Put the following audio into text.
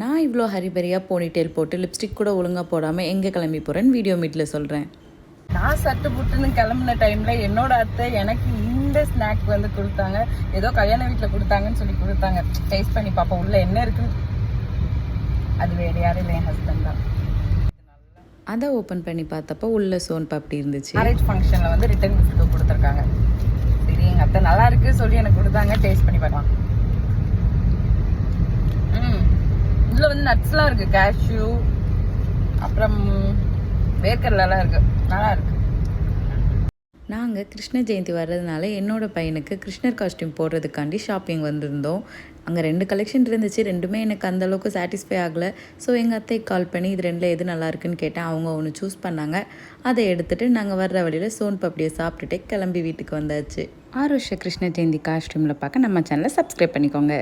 நான் இவ்வளோ ஹரிபரியாக போனிடெயில் போட்டு லிப்ஸ்டிக் கூட ஒழுங்காக போடாமல் எங்கே கிளம்பி போகிறேன்னு வீடியோ மீட்டில் சொல்கிறேன். நான் சட்டு புட்டுன்னு கிளம்புன டைமில் என்னோட அத்தை எனக்கு இந்த ஸ்நாக் வந்து கொடுத்தாங்க. ஏதோ கல்யாண வீட்டில் கொடுத்தாங்கன்னு சொல்லி கொடுத்தாங்க. டேஸ்ட் பண்ணி பார்ப்போம் உள்ளே என்ன இருக்குன்னு. அது வேறு யாரும் இல்லை, என் ஹஸ்பண்ட் தான். அதை ஓப்பன் பண்ணி பார்த்தப்போ உள்ள சோன் பப்படி இருந்துச்சு. மேரேஜ் ஃபங்க்ஷனில் வந்து ரிட்டன் கிஃப்ட் கொடுத்துருக்காங்க. சரி, எங்கள் அத்தை நல்லா இருக்கு சொல்லி எனக்கு கொடுத்தாங்க. டேஸ்ட் பண்ணி பார்க்கலாம். இதில் வந்து நட்ஸ்லாம் இருக்குது, கேஷ்யூ, அப்புறம் வேர்க்கடலாம் இருக்குது. நல்லா இருக்குது. நாங்கள் கிருஷ்ண ஜெயந்தி வர்றதுனால என்னோடய பையனுக்கு கிருஷ்ணர் காஸ்டியூம் போடுறதுக்காண்டி ஷாப்பிங் வந்திருந்தோம். அங்கே 2 கலெக்ஷன் இருந்துச்சு. ரெண்டுமே எனக்கு அந்தளவுக்கு சாட்டிஸ்ஃபை ஆகலை. ஸோ எங்கள் அத்தைக்கு கால் பண்ணி இது 2ல் எது நல்லா இருக்குன்னு கேட்டேன். அவங்க ஒன்று சூஸ் பண்ணாங்க. அதை எடுத்துகிட்டு நாங்கள் வர்ற வழியில் சோன் பப்படியை சாப்பிட்டுட்டே கிளம்பி வீட்டுக்கு வந்தாச்சு. ஆருஷ கிருஷ்ண ஜெயந்தி காஸ்டியூமில் பார்க்க நம்ம சேனலை சப்ஸ்கிரைப் பண்ணிக்கோங்க.